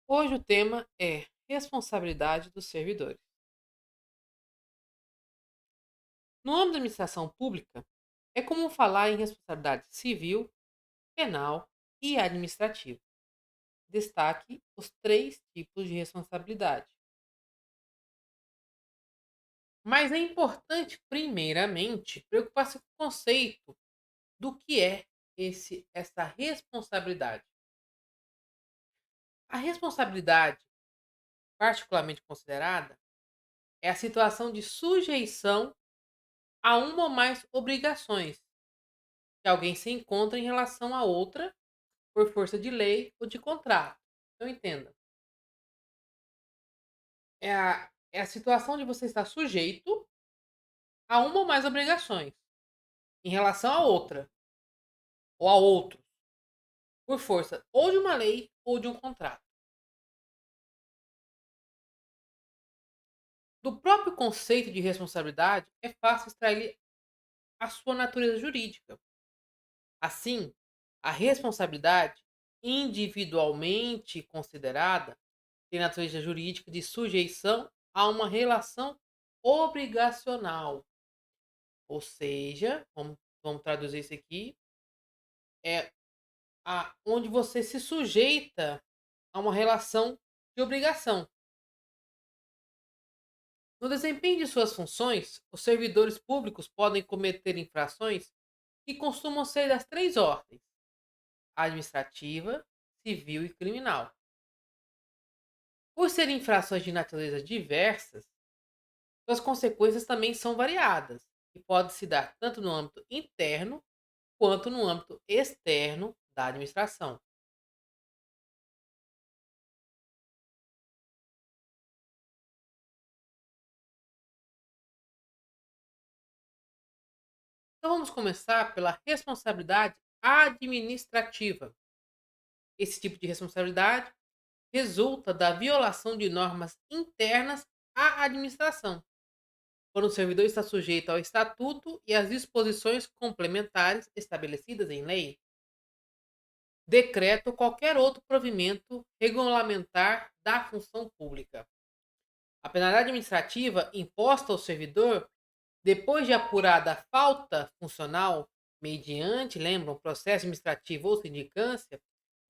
Hoje o tema é responsabilidade dos servidores. No âmbito da administração pública, é comum falar em responsabilidade civil, penal e administrativa. Destaque os três tipos de responsabilidade. Mas é importante, primeiramente, preocupar-se com o conceito do que é essa responsabilidade. A responsabilidade, particularmente considerada, é a situação de sujeição a uma ou mais obrigações que alguém se encontra em relação a outra por força de lei ou de contrato. Então entenda, é a situação de você estar sujeito a uma ou mais obrigações em relação a outra ou a outro, por força ou de uma lei ou de um contrato. Do próprio conceito de responsabilidade é fácil extrair a sua natureza jurídica. Assim, a responsabilidade individualmente considerada tem natureza jurídica de sujeição a uma relação obrigacional. Ou seja, vamos traduzir isso aqui, é onde você se sujeita a uma relação de obrigação. No desempenho de suas funções, os servidores públicos podem cometer infrações que costumam ser das três ordens: administrativa, civil e criminal. Por serem infrações de natureza diversas, suas consequências também são variadas e podem se dar tanto no âmbito interno quanto no âmbito externo da administração. Então vamos começar pela responsabilidade administrativa. Esse tipo de responsabilidade resulta da violação de normas internas à administração, quando o servidor está sujeito ao estatuto e às disposições complementares estabelecidas em lei, decreto ou qualquer outro provimento regulamentar da função pública. A penalidade administrativa imposta ao servidor, depois de apurada a falta funcional, mediante, lembram, processo administrativo ou sindicância,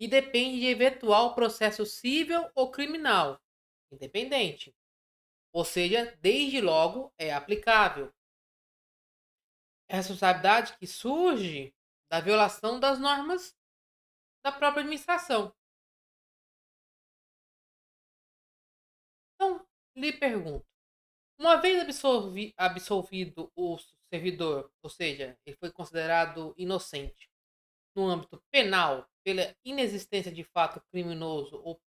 e depende de eventual processo civil ou criminal, independente. Ou seja, desde logo é aplicável. É a responsabilidade que surge da violação das normas da própria administração. Então, lhe pergunto, uma vez absolvido o servidor, ou seja, ele foi considerado inocente no âmbito penal pela inexistência de fato criminoso ou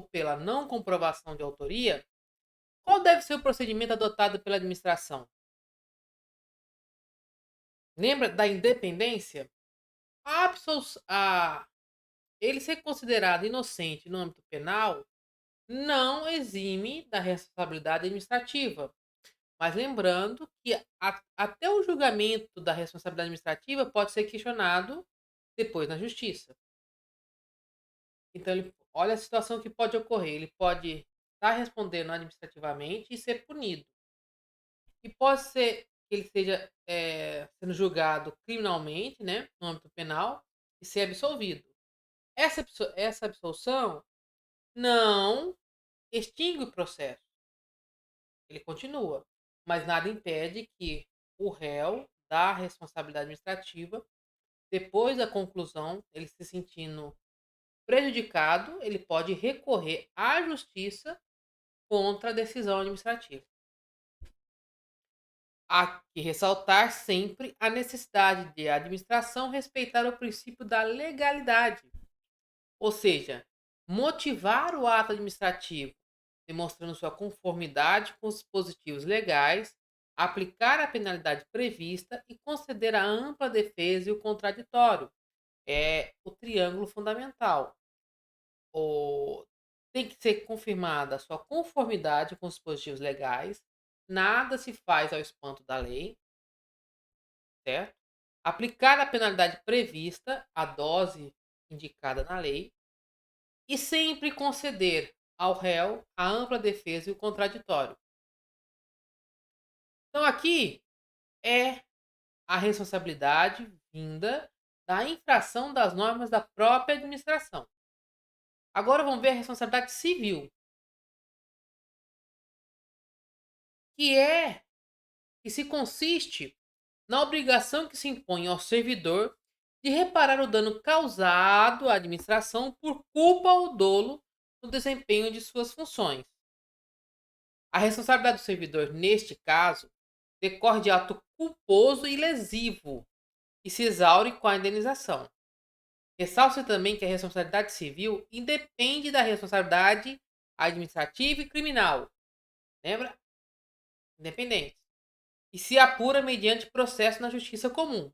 pela não comprovação de autoria, qual deve ser o procedimento adotado pela administração? Lembra da independência? A, absol- a- Ele ser considerado inocente no âmbito penal não exime da responsabilidade administrativa. Mas lembrando que até o julgamento da responsabilidade administrativa pode ser questionado depois na justiça. Então, olha a situação que pode ocorrer. Ele pode estar respondendo administrativamente e ser punido. E pode ser que ele esteja sendo julgado criminalmente, né, no âmbito penal, e ser absolvido. Essa absolução não extingue o processo. Ele continua. Mas nada impede que o réu da responsabilidade administrativa, depois da conclusão, ele se sentindo prejudicado, ele pode recorrer à justiça contra a decisão administrativa. Há que ressaltar sempre a necessidade de a administração respeitar o princípio da legalidade, ou seja, motivar o ato administrativo, demonstrando sua conformidade com os dispositivos legais, aplicar a penalidade prevista e conceder a ampla defesa e o contraditório. É o triângulo fundamental. O Tem que ser confirmada a sua conformidade com os dispositivos legais, nada se faz ao espanto da lei, certo? Aplicar a penalidade prevista, a dose indicada na lei, e sempre conceder ao réu a ampla defesa e o contraditório. Então, aqui é a responsabilidade vinda da infração das normas da própria administração. Agora vamos ver a responsabilidade civil, que é que se consiste na obrigação que se impõe ao servidor de reparar o dano causado à administração por culpa ou dolo no desempenho de suas funções. A responsabilidade do servidor, neste caso, decorre de ato culposo e lesivo e se exaure com a indenização. Ressalta também que a responsabilidade civil independe da responsabilidade administrativa e criminal. Lembra? Independente. E se apura mediante processo na justiça comum.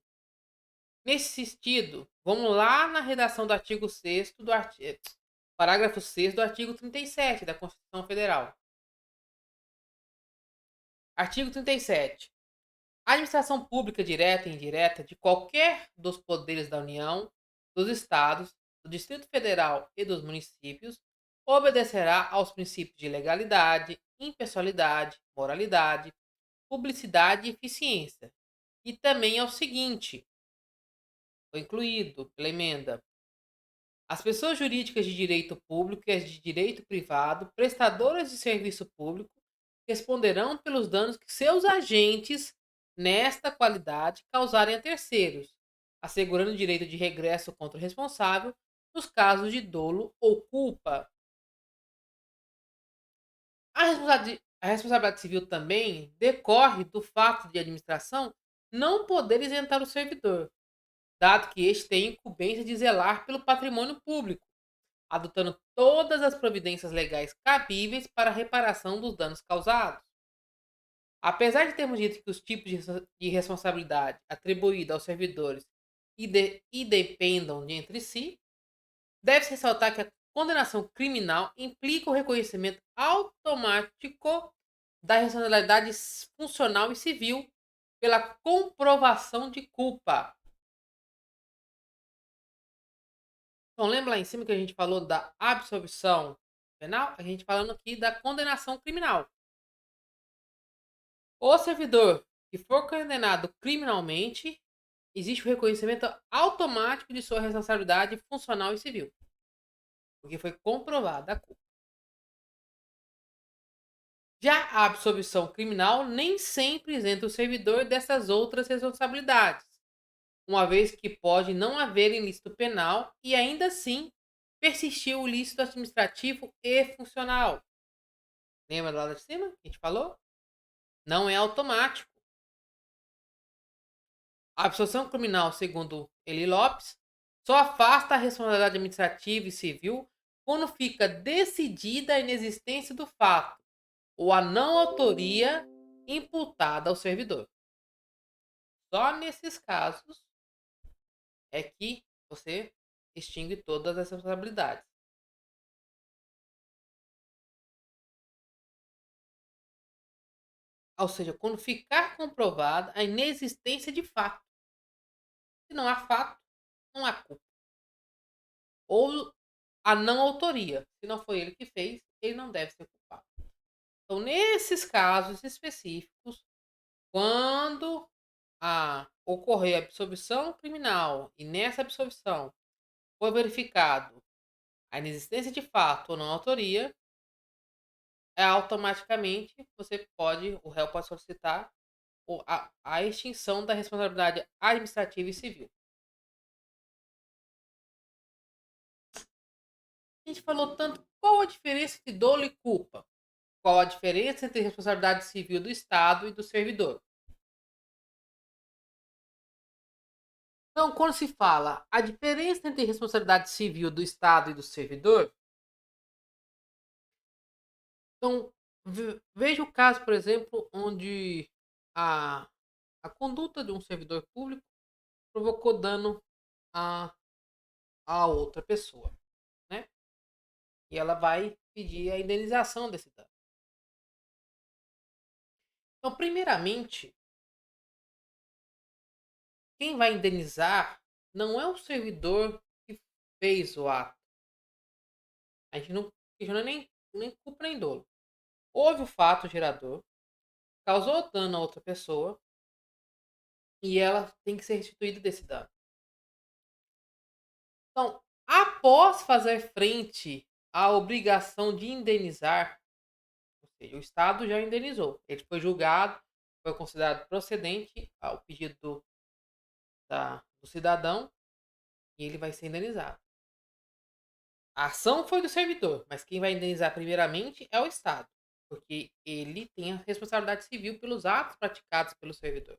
Nesse sentido, vamos lá na redação do artigo 6 do parágrafo 6 do artigo 37 da Constituição Federal. Artigo 37. A administração pública direta e indireta de qualquer dos poderes da União, dos Estados, do Distrito Federal e dos municípios obedecerá aos princípios de legalidade, impessoalidade, moralidade, publicidade e eficiência. E também ao seguinte, foi incluído pela emenda: as pessoas jurídicas de direito público e as de direito privado, prestadoras de serviço público, responderão pelos danos que seus agentes, nesta qualidade, causarem a terceiros, assegurando o direito de regresso contra o responsável nos casos de dolo ou culpa. A responsabilidade civil também decorre do fato de a administração não poder isentar o servidor, dado que este tem incumbência de zelar pelo patrimônio público, adotando todas as providências legais cabíveis para a reparação dos danos causados. Apesar de termos dito que os tipos de responsabilidade atribuída aos servidores independam de entre si, deve-se ressaltar que a condenação criminal implica o reconhecimento automático da responsabilidade funcional e civil pela comprovação de culpa. Então, lembra lá em cima que a gente falou da absolvição penal? A gente falando aqui da condenação criminal. O servidor que for condenado criminalmente, existe o reconhecimento automático de sua responsabilidade funcional e civil, porque foi comprovada a culpa. Já a absolvição criminal nem sempre isenta o servidor dessas outras responsabilidades, uma vez que pode não haver ilícito penal e ainda assim persistir o ilícito administrativo e funcional. Lembra lá de cima que a gente falou? Não é automático. A absolvição criminal, segundo Eli Lopes, só afasta a responsabilidade administrativa e civil quando fica decidida a inexistência do fato ou a não autoria imputada ao servidor. Só nesses casos é que você extingue todas as responsabilidades. Ou seja, quando ficar comprovada a inexistência de fato. Se não há fato, não há culpa. Ou a não autoria. Se não foi ele que fez, ele não deve ser culpado. Então, nesses casos específicos, quando ocorrer a absolvição criminal e nessa absolvição foi verificado a inexistência de fato ou não autoria, automaticamente o réu pode solicitar a extinção da responsabilidade administrativa e civil. A gente falou tanto qual a diferença entre dolo e culpa, qual a diferença entre responsabilidade civil do Estado e do servidor. Então, quando se fala a diferença entre responsabilidade civil do Estado e do servidor, então veja o caso, por exemplo, onde a, a conduta de um servidor público provocou dano a, a outra pessoa, né? E ela vai pedir a indenização desse dano. Então, primeiramente, quem vai indenizar não é o servidor que fez o ato, A gente não questiona nem culpa nem dolo. Houve o fato gerador, causou dano a outra pessoa e ela tem que ser restituída desse dano. Então, após fazer frente à obrigação de indenizar, ou seja, o Estado já indenizou. Ele foi julgado, foi considerado procedente ao pedido do cidadão e ele vai ser indenizado. A ação foi do servidor, mas quem vai indenizar primeiramente é o Estado, porque ele tem a responsabilidade civil pelos atos praticados pelo servidor.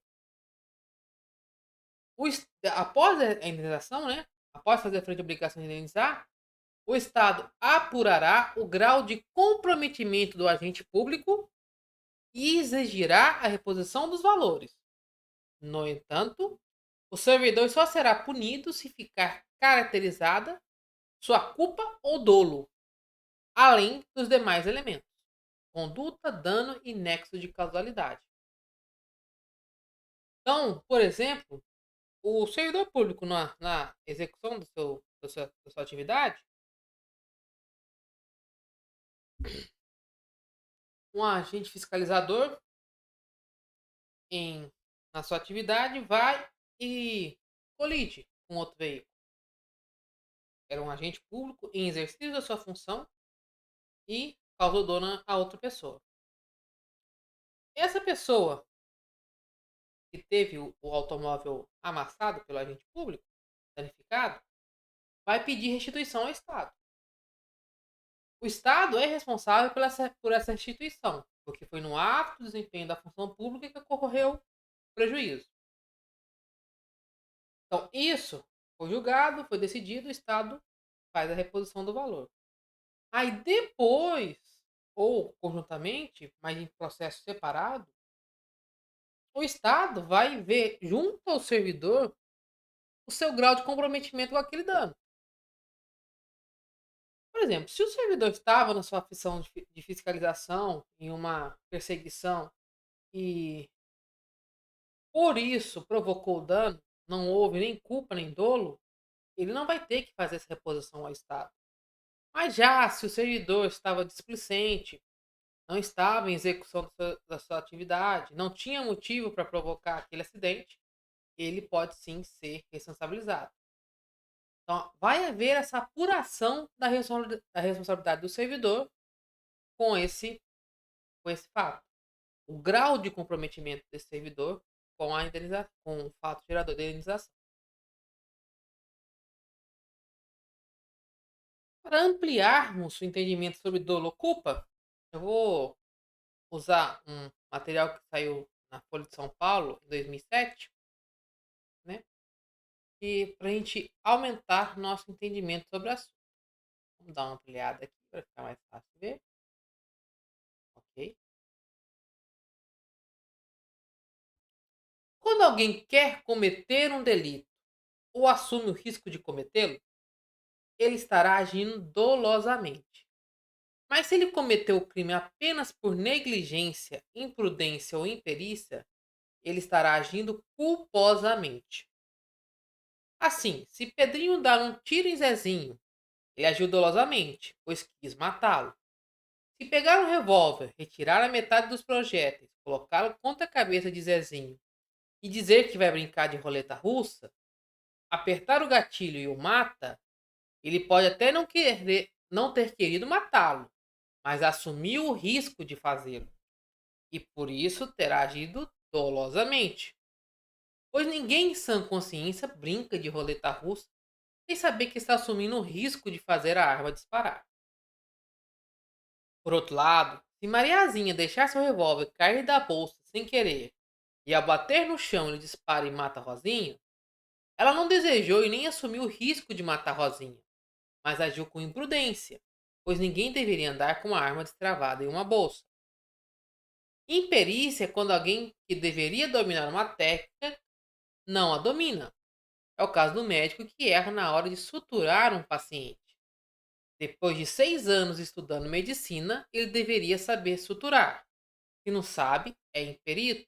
Após a indenização, né, após fazer frente à obrigação de indenizar, o Estado apurará o grau de comprometimento do agente público e exigirá a reposição dos valores. No entanto, o servidor só será punido se ficar caracterizada sua culpa ou dolo, além dos demais elementos: conduta, dano e nexo de causalidade. Então, por exemplo, o servidor público na execução da sua atividade, um agente fiscalizador na sua atividade vai e colide com outro veículo. Era um agente público em exercício da sua função e causou dano a outra pessoa. Essa pessoa que teve o automóvel amassado pelo agente público, danificado, vai pedir restituição ao Estado. O Estado é responsável por essa restituição, porque foi no ato do desempenho da função pública que ocorreu o prejuízo. Então, isso foi julgado, foi decidido, o Estado faz a reposição do valor. Aí depois, ou conjuntamente, mas em processo separado, o Estado vai ver junto ao servidor o seu grau de comprometimento com aquele dano. Por exemplo, se o servidor estava na sua função de fiscalização, em uma perseguição, e por isso provocou dano, não houve nem culpa nem dolo, ele não vai ter que fazer essa reposição ao Estado. Mas já se o servidor estava displicente, não estava em execução da sua atividade, não tinha motivo para provocar aquele acidente, ele pode sim ser responsabilizado. Então, vai haver essa apuração da responsabilidade do servidor com esse fato. O grau de comprometimento desse servidor com o fato gerador da indenização. Para ampliarmos o entendimento sobre dolo ou culpa, eu vou usar um material que saiu na Folha de São Paulo em 2007, né? E para a gente aumentar nosso entendimento sobre o assunto. Vamos dar uma ampliada aqui para ficar mais fácil de ver. Ok? Quando alguém quer cometer um delito ou assume o risco de cometê-lo, ele estará agindo dolosamente. Mas se ele cometeu o crime apenas por negligência, imprudência ou imperícia, ele estará agindo culposamente. Assim, se Pedrinho dar um tiro em Zezinho, ele agiu dolosamente, pois quis matá-lo. Se pegar um revólver, retirar a metade dos projéteis, colocá-lo contra a cabeça de Zezinho e dizer que vai brincar de roleta russa, apertar o gatilho e o mata, ele pode até não ter querido matá-lo, mas assumiu o risco de fazê-lo e por isso terá agido dolosamente. Pois ninguém em sã consciência brinca de roleta russa sem saber que está assumindo o risco de fazer a arma disparar. Por outro lado, se Mariazinha deixar seu revólver cair da bolsa sem querer e ao bater no chão ele dispara e mata Rosinha, ela não desejou e nem assumiu o risco de matar Rosinha, mas agiu com imprudência, pois ninguém deveria andar com uma arma destravada em uma bolsa. Imperícia é quando alguém que deveria dominar uma técnica não a domina. É o caso do médico que erra na hora de suturar um paciente. Depois de 6 anos estudando medicina, ele deveria saber suturar. Se não sabe, é imperito.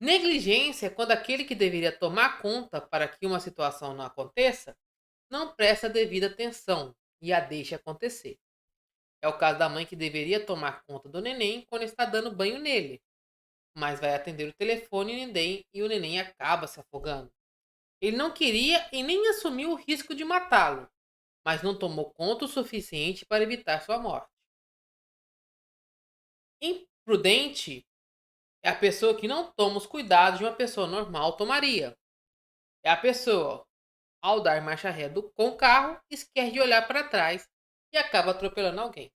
Negligência é quando aquele que deveria tomar conta para que uma situação não aconteça não presta devida atenção e a deixa acontecer. É o caso da mãe que deveria tomar conta do neném quando está dando banho nele, mas vai atender o telefone e o neném acaba se afogando. Ele não queria e nem assumiu o risco de matá-lo, mas não tomou conta o suficiente para evitar sua morte. Imprudente é a pessoa que não toma os cuidados de uma pessoa normal tomaria. É a pessoa, ao dar marcha ré com o carro, esquece de olhar para trás e acaba atropelando alguém.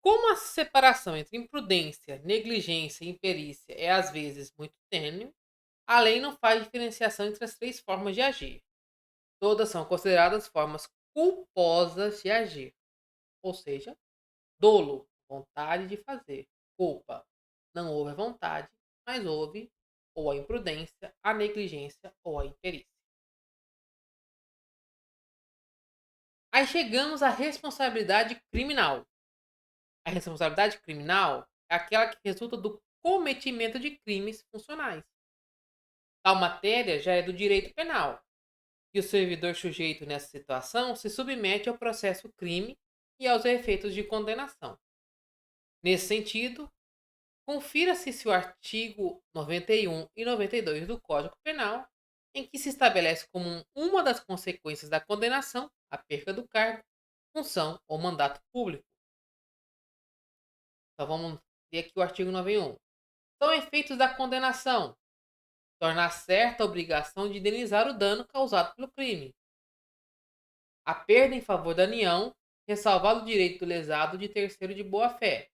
Como a separação entre imprudência, negligência e imperícia é às vezes muito tênue, a lei não faz diferenciação entre as três formas de agir. Todas são consideradas formas culposas de agir, ou seja, dolo, vontade de fazer, culpa. Não houve a vontade, mas houve ou a imprudência, a negligência ou a imperícia. Aí chegamos à responsabilidade criminal. A responsabilidade criminal é aquela que resulta do cometimento de crimes funcionais. Tal matéria já é do direito penal, e o servidor sujeito nessa situação se submete ao processo crime e aos efeitos de condenação. Nesse sentido, confira-se se o artigo 91 e 92 do Código Penal, em que se estabelece como uma das consequências da condenação a perca do cargo, função ou mandato público. Então vamos ver aqui o artigo 91. São efeitos da condenação: tornar certa a obrigação de indenizar o dano causado pelo crime, a perda em favor da União, ressalvado o direito do lesado de terceiro de boa-fé,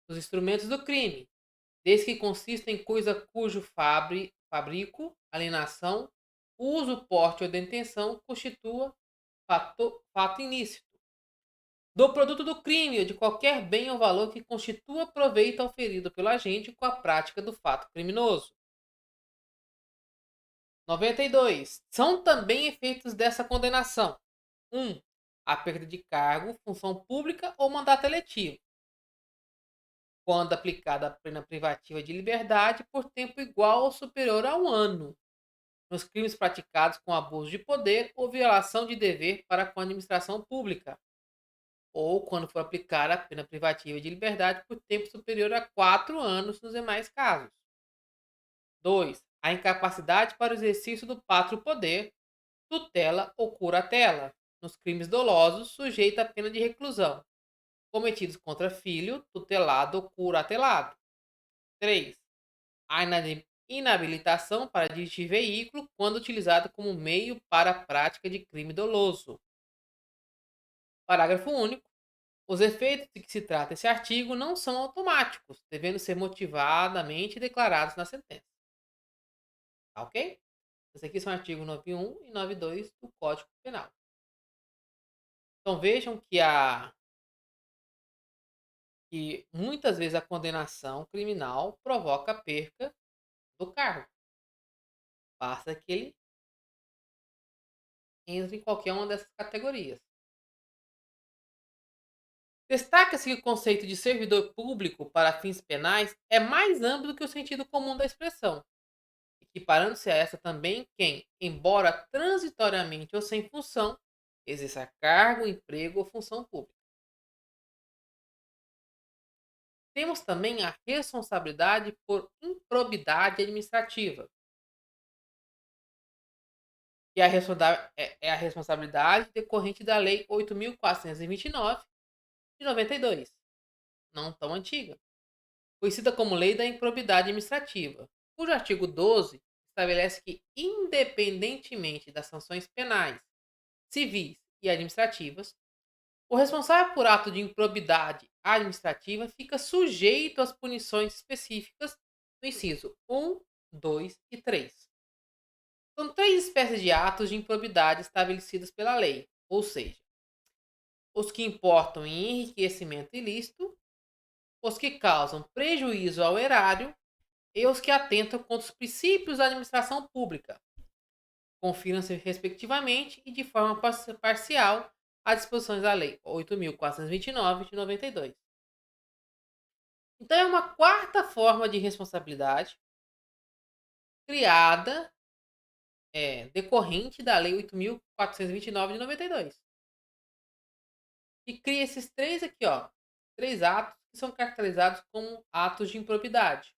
os instrumentos do crime, desde que consista em coisa cujo fabrico, alienação, uso, porte ou detenção constitua fato ilícito, do produto do crime ou de qualquer bem ou valor que constitua proveito auferido pelo agente com a prática do fato criminoso. 92. São também efeitos dessa condenação: 1. A perda de cargo, função pública ou mandato eletivo, quando aplicada a pena privativa de liberdade por tempo igual ou superior a 1 ano, nos crimes praticados com abuso de poder ou violação de dever para com a administração pública, ou quando for aplicada a pena privativa de liberdade por tempo superior a 4 anos nos demais casos. 2. A incapacidade para o exercício do pátrio poder, tutela ou curatela, nos crimes dolosos sujeita à pena de reclusão, cometidos contra filho, tutelado ou curatelado. 3. A inabilitação para dirigir veículo quando utilizado como meio para a prática de crime doloso. Parágrafo único. Os efeitos de que se trata esse artigo não são automáticos, devendo ser motivadamente declarados na sentença. Tá ok? Esses aqui são o artigo 91 e 92 do Código Penal. Então vejam que muitas vezes a condenação criminal provoca a perca do cargo. Basta que ele entre em qualquer uma dessas categorias. Destaca-se que o conceito de servidor público para fins penais é mais amplo do que o sentido comum da expressão, equiparando-se a essa também quem, embora transitoriamente ou sem função, exerça cargo, emprego ou função pública. Temos também a responsabilidade por improbidade administrativa, que é a responsabilidade decorrente da Lei 8.429 de 92, não tão antiga, conhecida como Lei da Improbidade Administrativa, cujo artigo 12 estabelece que, independentemente das sanções penais, civis e administrativas, o responsável por ato de improbidade administrativa fica sujeito às punições específicas do inciso 1, 2 e 3. São três espécies de atos de improbidade estabelecidos pela lei, ou seja, os que importam em enriquecimento ilícito, os que causam prejuízo ao erário e os que atentam contra os princípios da administração pública. Confiram-se, respectivamente, e de forma parcial, às disposições da Lei 8.429 de 92. Então, é uma quarta forma de responsabilidade criada, decorrente da Lei 8.429 de 92. e cria esses três aqui, ó, três atos que são caracterizados como atos de improbidade.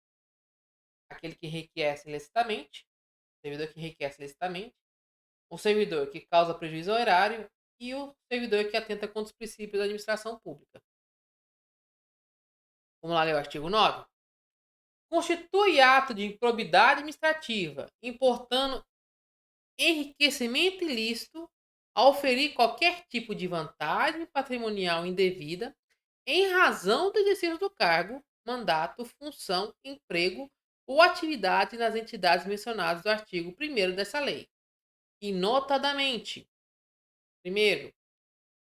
Aquele que enriquece licitamente, o servidor que enriquece licitamente, o servidor que causa prejuízo ao erário e o servidor que atenta contra os princípios da administração pública. Vamos lá ler o artigo 9. Constitui ato de improbidade administrativa, importando enriquecimento ilícito ao oferir qualquer tipo de vantagem patrimonial indevida em razão do exercício do cargo, mandato, função, emprego ou atividade nas entidades mencionadas no artigo 1º dessa lei. E notadamente, primeiro,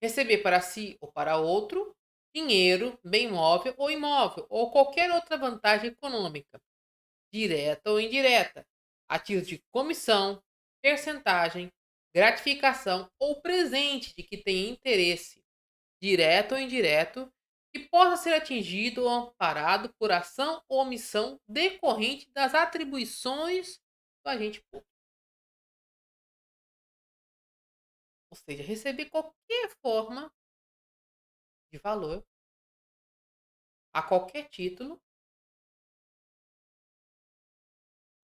receber para si ou para outro dinheiro, bem móvel ou imóvel, ou qualquer outra vantagem econômica, direta ou indireta, a título de comissão, percentagem, gratificação ou presente de que tenha interesse, direto ou indireto, que possa ser atingido ou amparado por ação ou omissão decorrente das atribuições do agente público. Ou seja, receber qualquer forma de valor, a qualquer título,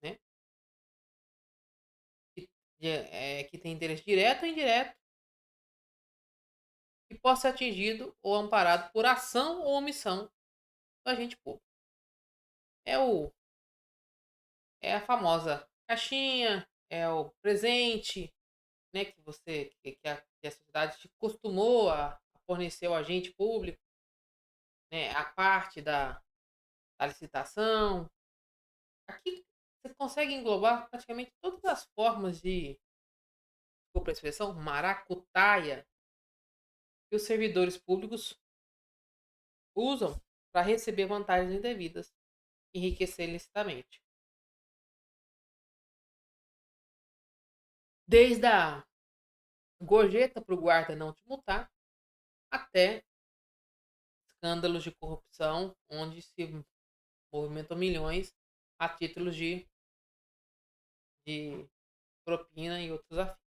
né, que, que tem interesse direto ou indireto, que possa ser atingido ou amparado por ação ou omissão do agente público. É, é a famosa caixinha, é o presente, né, que a sociedade te costumou a fornecer ao agente público, né, a parte da licitação. Aqui você consegue englobar praticamente todas as formas de, desculpa a expressão, maracutaia que os servidores públicos usam para receber vantagens indevidas e enriquecer ilicitamente. Desde a gorjeta para o guarda não te multar, até escândalos de corrupção, onde se movimentam milhões a títulos de propina e outros afins.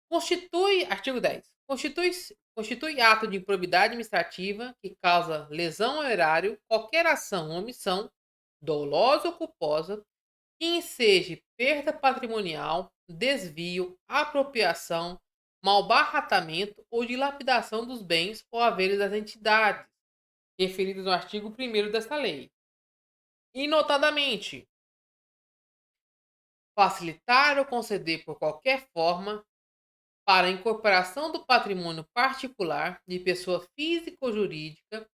Constitui, artigo 10, constitui ato de improbidade administrativa que causa lesão ao erário qualquer ação ou omissão, dolosa ou culposa, que enseje perda patrimonial, desvio, apropriação, malbaratamento ou dilapidação dos bens ou haveres das entidades, referidos no artigo 1º desta lei. E, notadamente, facilitar ou conceder por qualquer forma para a incorporação do patrimônio particular de pessoa física ou jurídica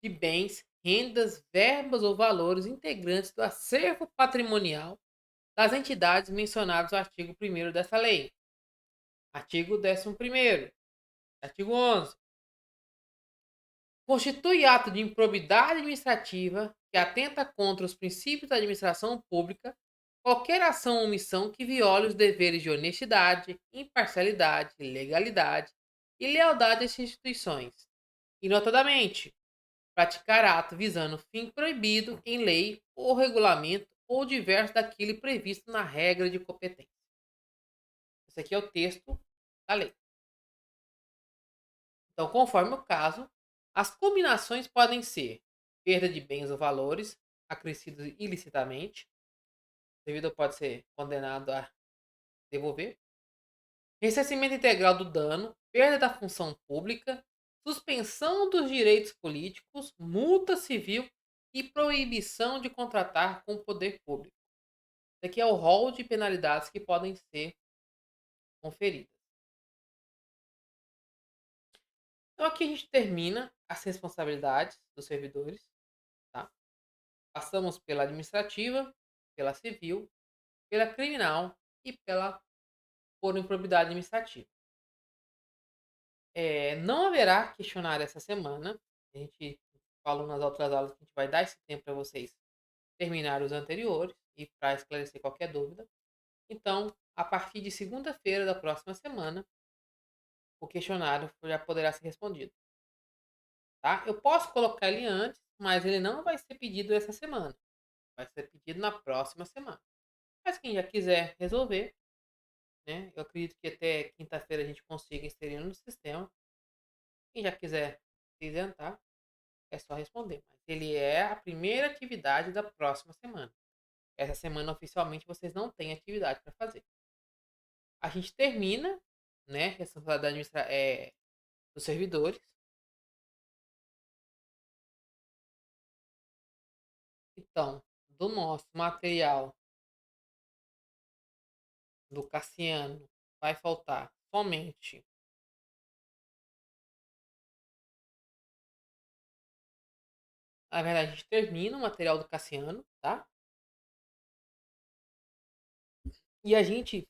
de bens, rendas, verbas ou valores integrantes do acervo patrimonial das entidades mencionadas no artigo 1º dessa lei. Artigo 11º. Artigo 11. Constitui ato de improbidade administrativa que atenta contra os princípios da administração pública qualquer ação ou omissão que viole os deveres de honestidade, imparcialidade, legalidade e lealdade às instituições. E, notadamente, praticar ato visando fim proibido em lei ou regulamento ou diverso daquele previsto na regra de competência. Esse aqui é o texto da lei. Então, conforme o caso, as combinações podem ser perda de bens ou valores acrescidos ilicitamente, o servidor pode ser condenado a devolver, ressarcimento integral do dano, perda da função pública, suspensão dos direitos políticos, multa civil e proibição de contratar com o poder público. Esse aqui é o rol de penalidades que podem ser conferidas. Então aqui a gente termina as responsabilidades dos servidores, tá? Passamos pela administrativa, pela civil, pela criminal e pela por improbidade administrativa. Não haverá questionário essa semana. A gente falou nas outras aulas que a gente vai dar esse tempo para vocês terminarem os anteriores e para esclarecer qualquer dúvida. Então, a partir de segunda-feira da próxima semana, o questionário já poderá ser respondido. Tá? Eu posso colocar ele antes, mas ele não vai ser pedido essa semana. Vai ser pedido na próxima semana. Mas quem já quiser resolver, né? Eu acredito que até quinta-feira a gente consiga inserir no sistema. Quem já quiser se isentar, é só responder. Mas ele é a primeira atividade da próxima semana. Essa semana, oficialmente, vocês não têm atividade para fazer. A gente termina, né? Responsabilidade dos servidores. Então, do nosso material do Cassiano, vai faltar somente. Na verdade, a gente termina o material do Cassiano, tá? E a gente,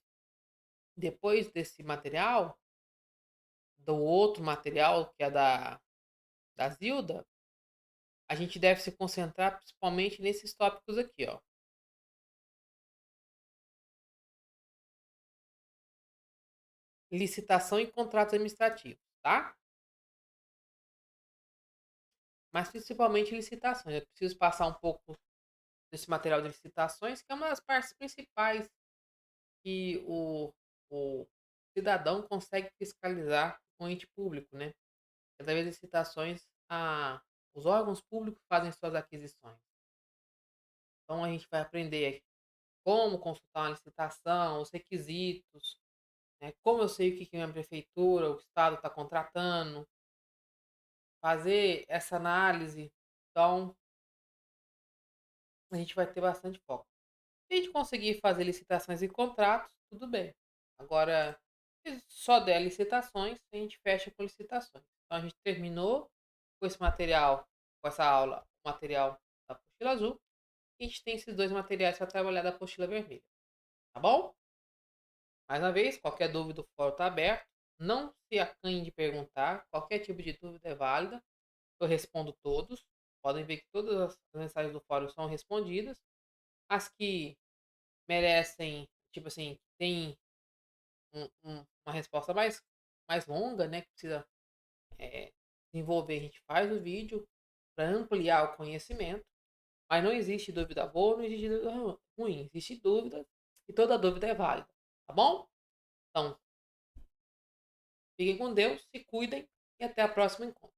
depois desse material, do outro material, que é da Zilda, a gente deve se concentrar principalmente nesses tópicos aqui, ó. Licitação e contratos administrativos, tá? Mas principalmente licitações. Eu preciso passar um pouco desse material de licitações, que é uma das partes principais que o cidadão consegue fiscalizar com o ente público, né? Através de licitações, os órgãos públicos fazem suas aquisições. Então a gente vai aprender como consultar uma licitação, os requisitos, né? Como eu sei o que a minha prefeitura, o estado está contratando, fazer essa análise. Então a gente vai ter bastante foco. Se a gente conseguir fazer licitações e contratos, tudo bem. Agora, se só der licitações, a gente fecha com licitações. Então a gente terminou com esse material, com essa aula, o material da apostila azul. E a gente tem esses dois materiais para trabalhar da apostila vermelha. Tá bom? Mais uma vez, qualquer dúvida, o fórum está aberto. Não se acanhe de perguntar. Qualquer tipo de dúvida é válida. Eu respondo todos. Podem ver que todas as mensagens do fórum são respondidas. As que merecem, tipo assim, tem uma resposta mais longa, né? Que precisa desenvolver. A gente faz o vídeo para ampliar o conhecimento. Mas não existe dúvida boa, não existe dúvida ruim. Existe dúvida e toda dúvida é válida. Tá bom? Então, fiquem com Deus, se cuidem e até a próxima encontro.